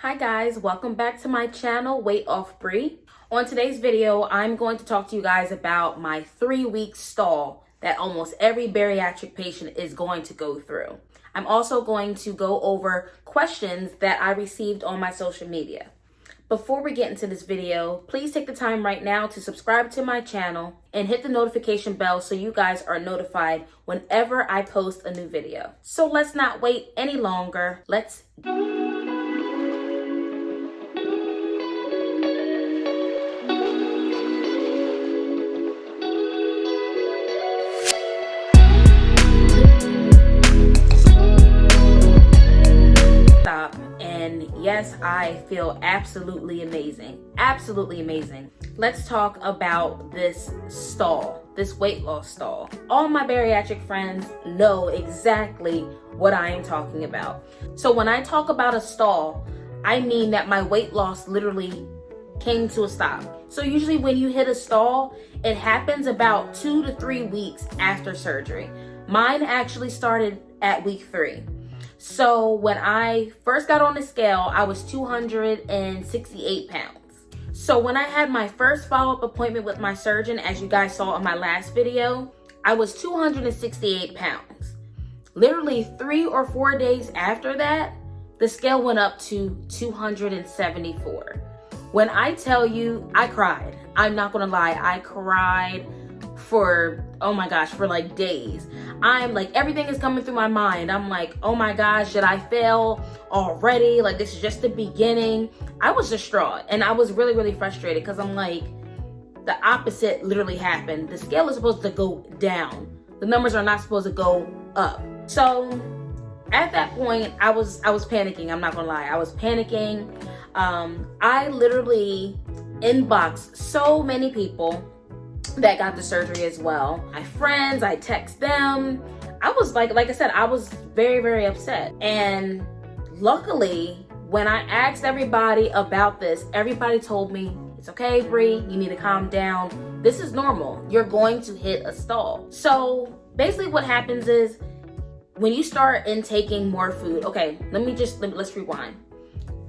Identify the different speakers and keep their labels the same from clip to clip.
Speaker 1: Hi guys, welcome back to my channel, Weight Off Bree. On today's video, I'm going to talk to you guys about my 3-week stall that almost every bariatric patient is going to go through. I'm also going to go over questions that I received on my social media. Before we get into this video, please take the time right now to subscribe to my channel and hit the notification bell so you guys are notified whenever I post a new video. So let's not wait any longer. Let's stop. And yes, I feel absolutely amazing. Absolutely amazing. Let's talk about this stall, this weight loss stall. All my bariatric friends know exactly what I am talking about. So when I talk about a stall, I mean that my weight loss literally came to a stop. So usually when you hit a stall, it happens about 2 to 3 weeks after surgery. Mine actually started at week 3. So when I first got on the scale, I was 268 pounds. So when I had my first follow-up appointment with my surgeon, as you guys saw in my last video, I was 268 pounds. Literally 3 or 4 days after that, the scale went up to 274. When I tell you, I cried. I'm not gonna lie, I cried for, oh my gosh, for like days. I'm like, everything is coming through my mind. I'm like, oh my gosh, did I fail already? Like, this is just the beginning. I was distraught and I was really frustrated because I'm like, the opposite literally happened. The scale is supposed to go down. The numbers are not supposed to go up. So at that point, I was panicking. I'm not gonna lie, I was panicking. I literally inboxed so many people that got the surgery as well. My friends, I text them. I was like I said, I was very upset. And luckily, when I asked everybody about this, everybody told me, it's okay, Bree, you need to calm down. This is normal. You're going to hit a stall. So basically what happens is when you start intaking more food, okay, let's rewind.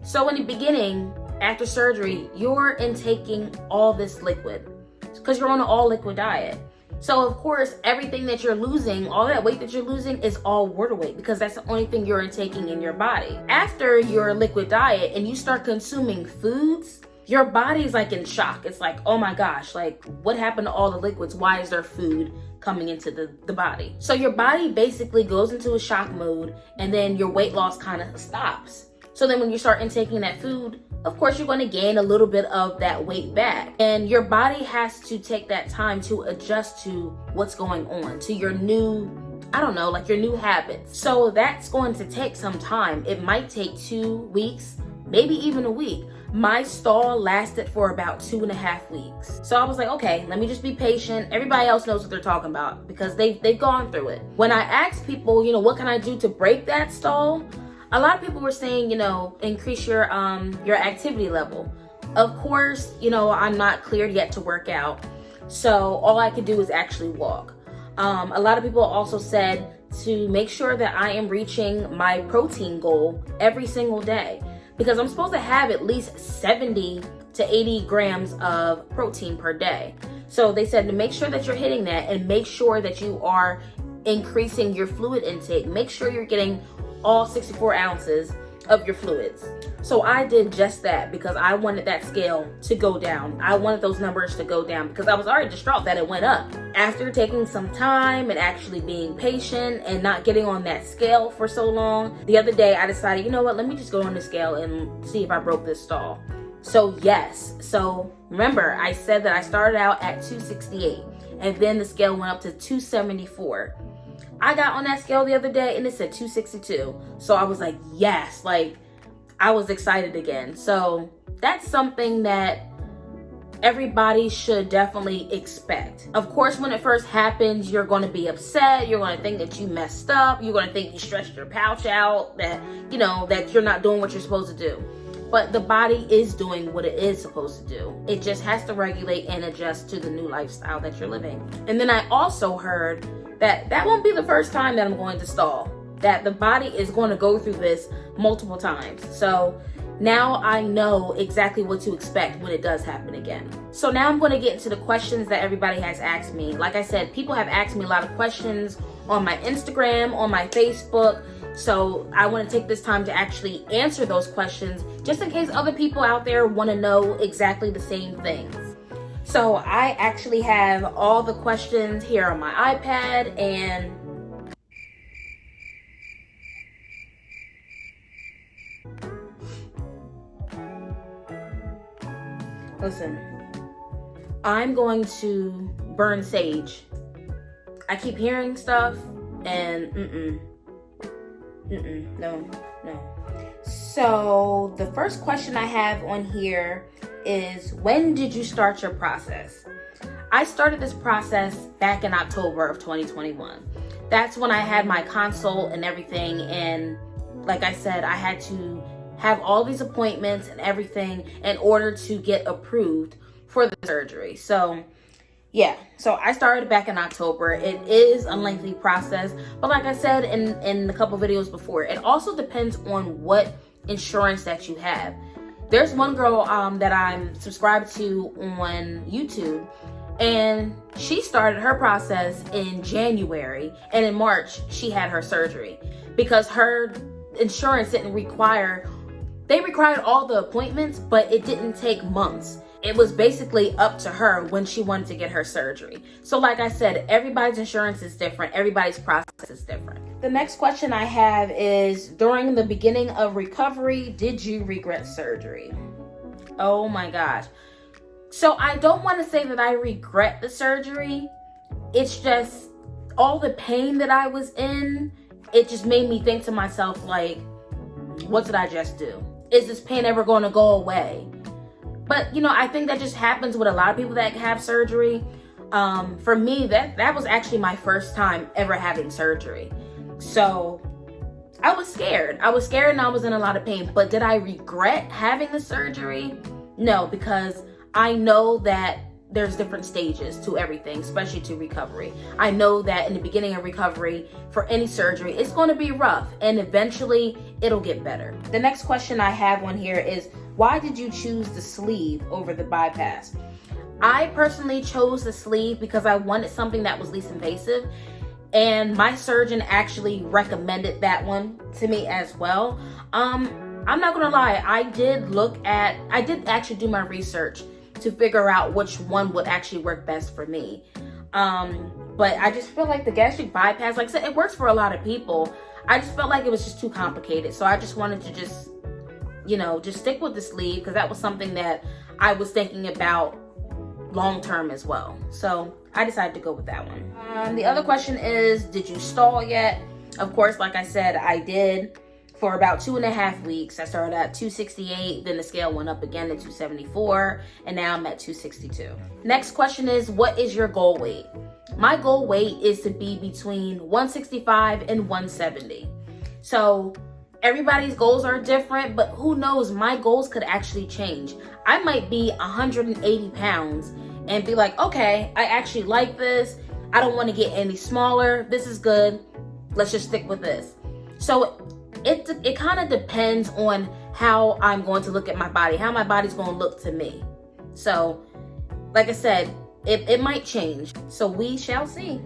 Speaker 1: So in the beginning, after surgery, you're intaking all this liquid, because you're on an all liquid diet. So of course, everything that you're losing, all that weight that you're losing is all water weight, because that's the only thing you're intaking in your body. After your liquid diet and you start consuming foods, your body's like in shock. It's like, oh my gosh, like what happened to all the liquids? Why is there food coming into the body? So your body basically goes into a shock mode, and then your weight loss kind of stops. So then when you start intaking that food, of course, you're going to gain a little bit of that weight back. And your body has to take that time to adjust to what's going on, to your new, I don't know, like your new habits. So that's going to take some time. It might take 2 weeks, maybe even a week. My stall lasted for about 2.5 weeks. So I was like, okay, let me just be patient. Everybody else knows what they're talking about because they've gone through it. When I asked people, what can I do to break that stall? A lot of people were saying, increase your activity level. Of course, I'm not cleared yet to work out. So all I could do is actually walk. A lot of people also said to make sure that I am reaching my protein goal every single day, because I'm supposed to have at least 70 to 80 grams of protein per day. So they said to make sure that you're hitting that, and make sure that you are increasing your fluid intake. Make sure you're getting all 64 ounces of your fluids. So I did just that because I wanted that scale to go down. I wanted those numbers to go down because I was already distraught that it went up. After taking some time and actually being patient and not getting on that scale for so long, the other day I decided, you know what, let me just go on the scale and see if I broke this stall. So yes, so remember I said that I started out at 268 and then the scale went up to 274. I got on that scale the other day and it said 262. So I was like, yes, like I was excited again. So that's something that everybody should definitely expect. Of course, when it first happens, you're going to be upset. You're going to think that you messed up. You're going to think you stretched your pouch out, that, that you're not doing what you're supposed to do. But the body is doing what it is supposed to do. It just has to regulate and adjust to the new lifestyle that you're living. And then I also heard that won't be the first time that I'm going to stall. That the body is going to go through this multiple times. So now I know exactly what to expect when it does happen again. So now I'm going to get into the questions that everybody has asked me. Like I said, people have asked me a lot of questions on my Instagram, on my Facebook. So I want to take this time to actually answer those questions, just in case other people out there want to know exactly the same things. So I actually have all the questions here on my iPad, and listen, I'm going to burn sage. I keep hearing stuff and no. So the first question I have on here is, when did you start your process? I started this process back in October of 2021. That's when I had my consult and everything. And like I said, I had to have all these appointments and everything in order to get approved for the surgery. So yeah, so I started back in October. It is a lengthy process, but like I said in a couple videos before, it also depends on what insurance that you have. There's one girl that I'm subscribed to on YouTube, and she started her process in January, and in March she had her surgery because her insurance didn't require, they required all the appointments, but it didn't take months. It was basically up to her when she wanted to get her surgery. So like I said, everybody's insurance is different. Everybody's process is different. The next question I have is, during the beginning of recovery, did you regret surgery? Oh my gosh. So I don't want to say that I regret the surgery. It's just all the pain that I was in. It just made me think to myself, like, what did I just do? Is this pain ever going to go away? But, you know, I think that just happens with a lot of people that have surgery. For me, that was actually my first time ever having surgery. So I was scared. I was scared and I was in a lot of pain. But did I regret having the surgery? No, because I know that there's different stages to everything, especially to recovery. I know that in the beginning of recovery for any surgery, it's going to be rough, and eventually it'll get better. The next question I have on here is, why did you choose the sleeve over the bypass? I personally chose the sleeve because I wanted something that was least invasive, and my surgeon actually recommended that one to me as well. I'm not gonna lie, I did actually do my research to figure out which one would actually work best for me. But I just feel like the gastric bypass, like I said, it works for a lot of people. I just felt like it was just too complicated. So I just wanted to just stick with the sleeve, because that was something that I was thinking about long term as well. So I decided to go with that one. The other question is, did you stall yet? Of course, like I said, I did. For about 2.5 weeks. I started at 268, then the scale went up again to 274, and now I'm at 262. Next question is, what is your goal weight? My goal weight is to be between 165 and 170. So everybody's goals are different, but who knows, my goals could actually change. I might be 180 pounds and be like, okay, I actually like this. I don't want to get any smaller. This is good. Let's just stick with this. So it kind of depends on how I'm going to look at my body, how my body's going to look to me. So, like I said, it might change. So we shall see.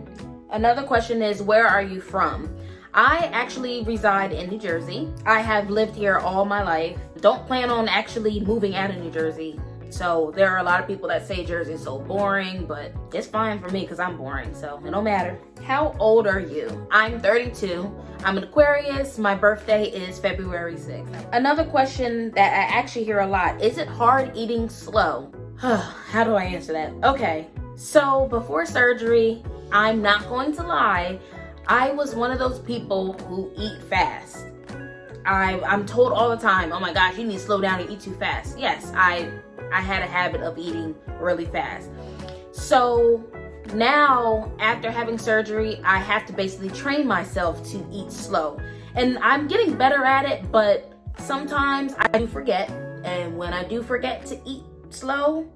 Speaker 1: Another question is, where are you from? I actually reside in New Jersey. I have lived here all my life. Don't plan on actually moving out of New Jersey. So there are a lot of people that say Jersey is so boring, but it's fine for me because I'm boring, so it don't matter. How old are you? I'm 32. I'm an Aquarius. My birthday is February 6th. Another question that I actually hear a lot, is it hard eating slow? How do I answer that? Okay, so before surgery, I'm not going to lie, I was one of those people who eat fast. I'm told all the time, oh my gosh, you need to slow down and eat too fast. Yes, I had a habit of eating really fast. So now, after having surgery, I have to basically train myself to eat slow. And I'm getting better at it, but sometimes I do forget. And when I do forget to eat slow,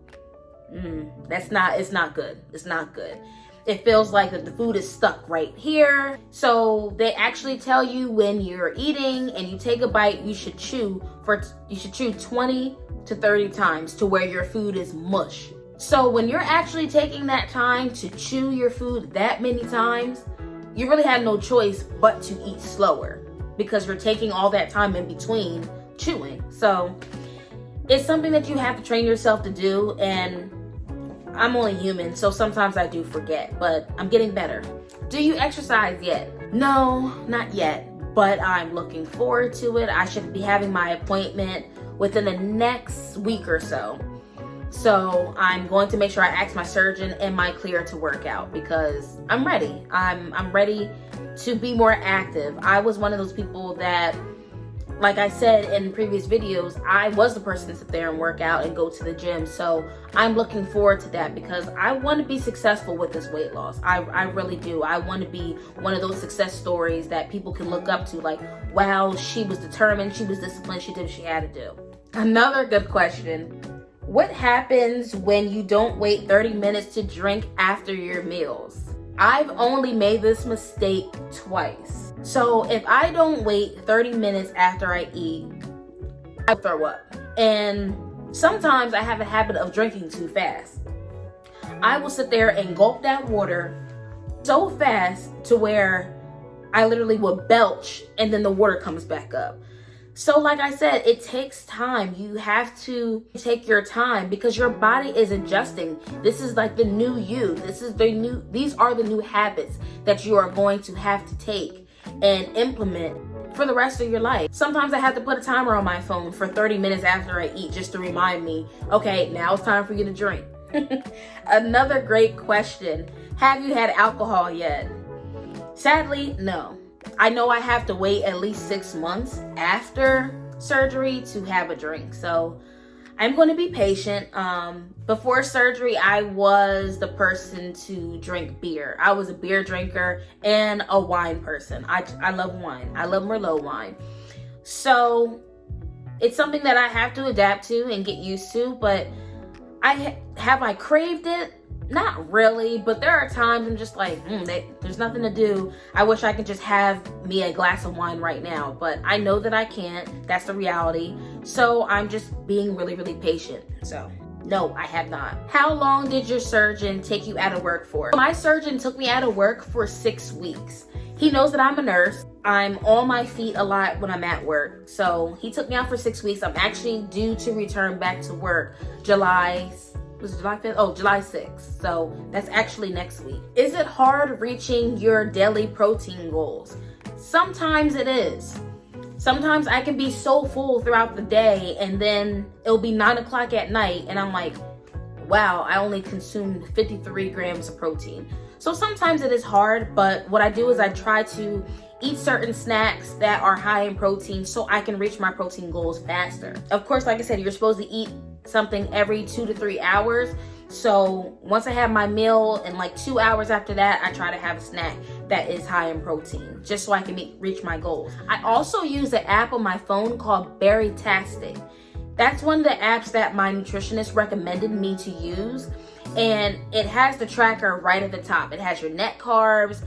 Speaker 1: it's not good. It's not good. It feels like that the food is stuck right here. So they actually tell you when you're eating and you take a bite, you should chew 20 to 30 times to where your food is mush. So when you're actually taking that time to chew your food that many times, you really have no choice but to eat slower because you're taking all that time in between chewing. So it's something that you have to train yourself to do, and I'm only human, so sometimes I do forget, but I'm getting better. Do you exercise yet? No, not yet, but I'm looking forward to it. I should be having my appointment within the next week or so. So I'm going to make sure I ask my surgeon, am I clear to work out? Because I'm ready. I'm ready to be more active. I was one of those people that, like I said in previous videos, I was the person to sit there and work out and go to the gym. So I'm looking forward to that because I want to be successful with this weight loss. I really do. I want to be one of those success stories that people can look up to, like, wow, she was determined, she was disciplined, she did what she had to do. Another good question. What happens when you don't wait 30 minutes to drink after your meals? I've only made this mistake twice. So if I don't wait 30 minutes after I eat, I throw up. And sometimes I have a habit of drinking too fast. I will sit there and gulp that water so fast to where I literally will belch and then the water comes back up. So like I said, it takes time. You have to take your time because your body is adjusting. This is like the new you. These are the new habits that you are going to have to take and implement for the rest of your life. Sometimes I have to put a timer on my phone for 30 minutes after I eat just to remind me, okay, now it's time for you to drink. Another great question. Have you had alcohol yet? Sadly, no. I know I have to wait at least 6 months after surgery to have a drink. So I'm going to be patient. Before surgery, I was the person to drink beer. I was a beer drinker and a wine person. I love wine. I love Merlot wine. So it's something that I have to adapt to and get used to, but have I craved it? Not really, but there are times I'm just like, there's nothing to do. I wish I could just have me a glass of wine right now, but I know that I can't. That's the reality. So I'm just being really, really patient. So no, I have not. How long did your surgeon take you out of work for? My surgeon took me out of work for 6 weeks. He knows that I'm a nurse. I'm on my feet a lot when I'm at work. So he took me out for 6 weeks. I'm actually due to return back to work July 5th? Oh, July 6th. So that's actually next week. Is it hard reaching your daily protein goals? Sometimes it is. Sometimes I can be so full throughout the day and then it'll be 9 o'clock at night and I'm like, wow, I only consumed 53 grams of protein. So sometimes it is hard, but what I do is I try to eat certain snacks that are high in protein so I can reach my protein goals faster. Of course, like I said, you're supposed to eat something every 2 to 3 hours. So once I have my meal and like 2 hours after that, I try to have a snack that is high in protein just so I can reach my goals. I also use an app on my phone called Berrytastic. That's one of the apps that my nutritionist recommended me to use. And it has the tracker right at the top. It has your net carbs,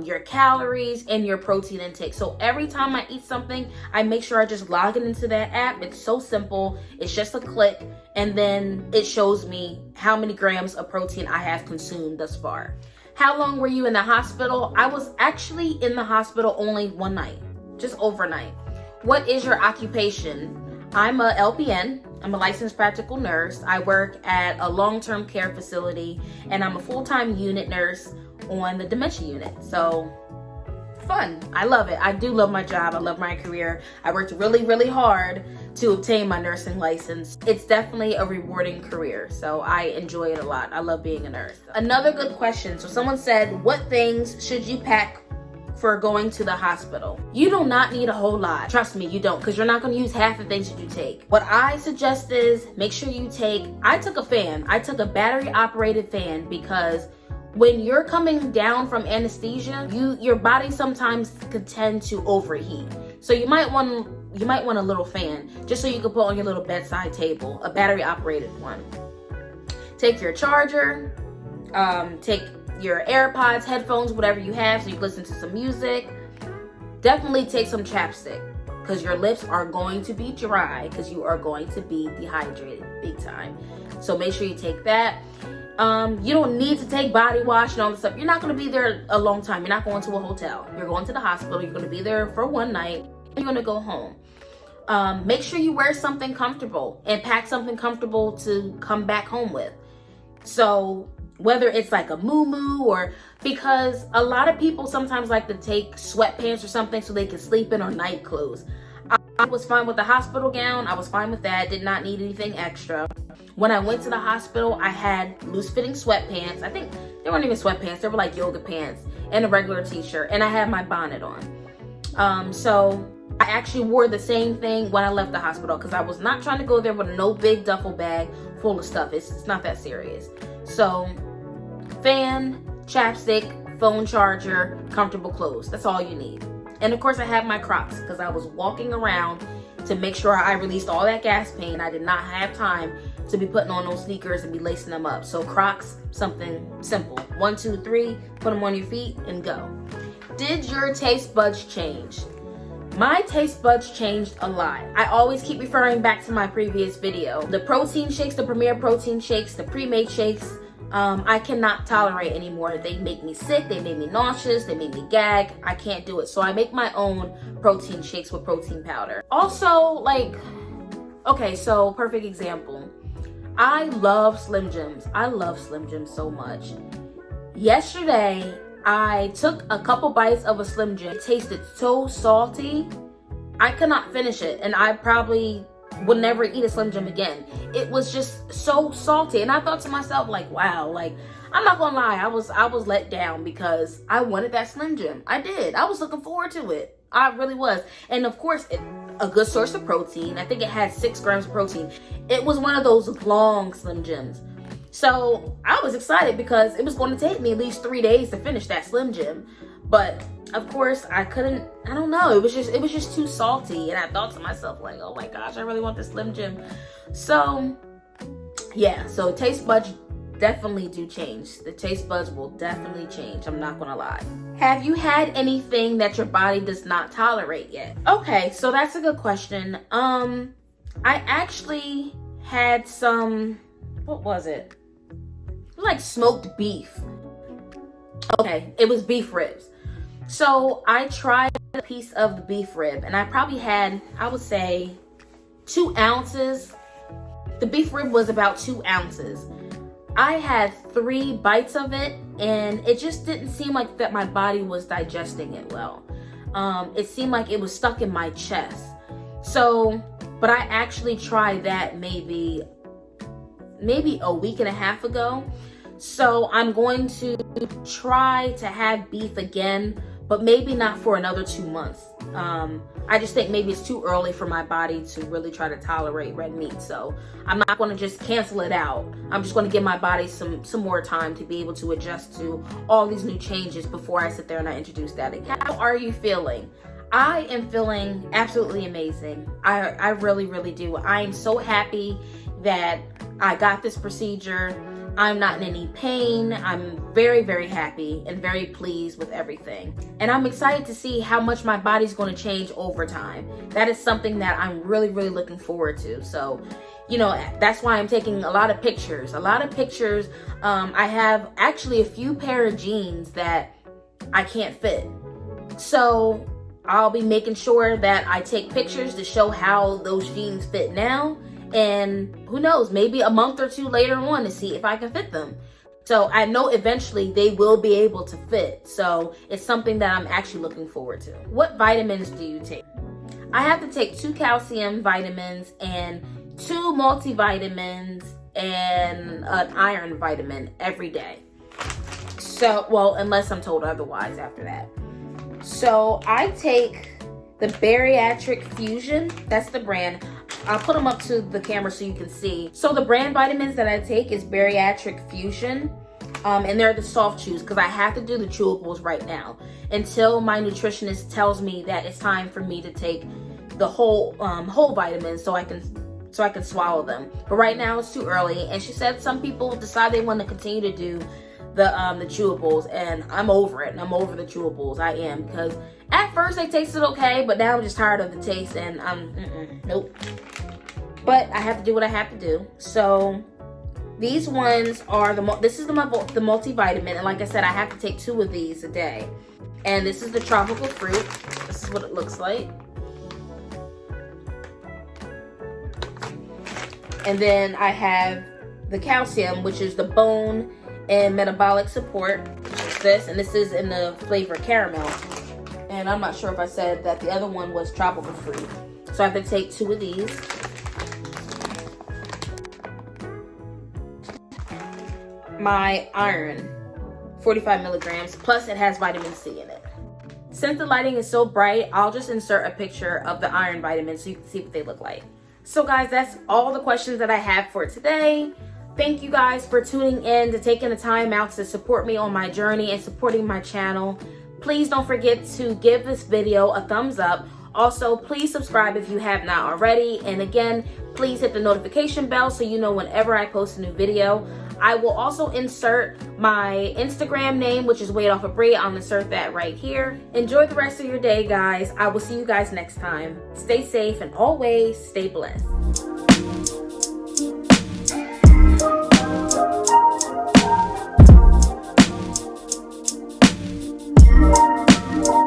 Speaker 1: your calories, and your protein intake. So every time I eat something, I make sure I just log it into that app. It's so simple. It's just a click, and then it shows me how many grams of protein I have consumed thus far. How long were you in the hospital? I was actually in the hospital only one night, just overnight. What is your occupation? I'm a LPN. I'm a licensed practical nurse. I work at a long-term care facility, and I'm a full-time unit nurse on the dementia unit. So fun. I love it. I do love my job. I love my career. I worked really, really hard to obtain my nursing license. It's definitely a rewarding career. So I enjoy it a lot. I love being a nurse. Another good question. So someone said, what things should you pack for going to the hospital? You do not need a whole lot. Trust me, you don't, because you're not going to use half the things that you take. What I suggest is make sure you I took a fan. I took a battery operated fan because when you're coming down from anesthesia, your body sometimes could tend to overheat. So you might want a little fan just so you can put on your little bedside table, a battery operated one. Take your charger, take your AirPods, headphones, whatever you have, so you can listen to some music. Definitely take some chapstick, because your lips are going to be dry, because you are going to be dehydrated big time. So make sure you take that. You don't need to take body wash and all this stuff. You're not going to be there a long time. You're not going to a hotel. You're going to the hospital. You're going to be there for one night. You're going to go home. Make sure you wear something comfortable and pack something comfortable to come back home with. So whether it's like a muumuu, or because a lot of people sometimes like to take sweatpants or something so they can sleep in, or night clothes. I was fine with the hospital gown. I was fine with that. Did not need anything extra. When I went to the hospital, I had loose-fitting sweatpants. I think they weren't even sweatpants. They were like yoga pants and a regular t-shirt. And I had my bonnet on. So I actually wore the same thing when I left the hospital, because I was not trying to go there with no big duffel bag full of stuff. It's not that serious. So fan, chapstick, phone charger, comfortable clothes. That's all you need. And of course I had my Crocs, because I was walking around to make sure I released all that gas pain. I did not have time to be putting on those sneakers and be lacing them up. So Crocs, something simple. 1, 2, 3, put them on your feet and go. Did your taste buds change? My taste buds changed a lot. I always keep referring back to my previous video. The protein shakes, the Premier protein shakes, the pre-made shakes, I cannot tolerate anymore. They make me sick, they make me nauseous, they make me gag. I can't do it. So I make my own protein shakes with protein powder. Also, okay, so perfect example. I love Slim Jims. I love Slim Jims so much. Yesterday, I took a couple bites of a Slim Jim. It tasted so salty. I could not finish it, and I probably would never eat a Slim Jim again. It was just so salty, and I thought to myself, wow, I'm not gonna lie, I was let down, because I wanted that Slim Jim. I did. I was looking forward to it. I really was. And of course, a good source of protein. I think it had 6 grams of protein. It was one of those long Slim Jims. So I was excited, because it was going to take me at least 3 days to finish that Slim Jim. But of course I couldn't. I don't know, it was just too salty, and I thought to myself, oh my gosh, I really want this Slim Jim. So yeah, so taste buds definitely do change. The taste buds will definitely change, I'm not gonna lie. Have you had anything that your body does not tolerate yet? Okay, so that's a good question. I actually had some, what was it? Like smoked beef. Okay, it was beef ribs. So I tried a piece of the beef rib, and I probably had, I would say, 2 ounces. The beef rib was about 2 ounces. I had 3 bites of it, and it just didn't seem like that my body was digesting it well. It seemed like it was stuck in my chest. So, but I actually tried that maybe a week and a half ago. So I'm going to try to have beef again, but maybe not for another 2 months. I just think maybe it's too early for my body to really try to tolerate red meat. So I'm not going to just cancel it out. I'm just going to give my body some more time to be able to adjust to all these new changes before I sit there and I introduce that again. How are you feeling? I am feeling absolutely amazing. I really, really do. I am so happy that I got this procedure. I'm not in any pain. I'm very, very happy and very pleased with everything. And I'm excited to see how much my body's going to change over time. That is something that I'm really, really looking forward to. So, that's why I'm taking a lot of pictures. I have actually a few pair of jeans that I can't fit. So I'll be making sure that I take pictures to show how those jeans fit now. And who knows, maybe a month or 2 later on to see if I can fit them. So I know eventually they will be able to fit. So it's something that I'm actually looking forward to. What vitamins do you take? I have to take 2 calcium vitamins and 2 multivitamins and an iron vitamin every day. So, well, unless I'm told otherwise after that. So I take the Bariatric Fusion. That's the brand. I'll put them up to the camera so you can see. So the brand vitamins that I take is Bariatric Fusion. And they're the soft chews, because I have to do the chewables right now until my nutritionist tells me that it's time for me to take the whole vitamins so I can swallow them. But right now it's too early. And she said some people decide they want to continue to do the chewables, and I'm over it. I'm over the chewables. I am, because at first they tasted okay, but now I'm just tired of the taste, and nope. But I have to do what I have to do. So these ones are this is the multivitamin, and like I said, I have to take 2 of these a day. And this is the tropical fruit. This is what it looks like. And then I have the calcium, which is the bone and metabolic support, which is this, and this is in the flavor caramel. And I'm not sure if I said that the other one was tropical fruit. So I have to take 2 of these. My iron, 45 milligrams, plus it has vitamin C in it. Since the lighting is so bright, I'll just insert a picture of the iron vitamins so you can see what they look like. So guys, that's all the questions that I have for today. Thank you guys for tuning in, to taking the time out to support me on my journey and supporting my channel. Please don't forget to give this video a thumbs up. Also, please subscribe if you have not already. And again, please hit the notification bell so you know whenever I post a new video. I will also insert my Instagram name, which is Weight Off of Brie. I'll insert that right here. Enjoy the rest of your day, guys. I will see you guys next time. Stay safe and always stay blessed.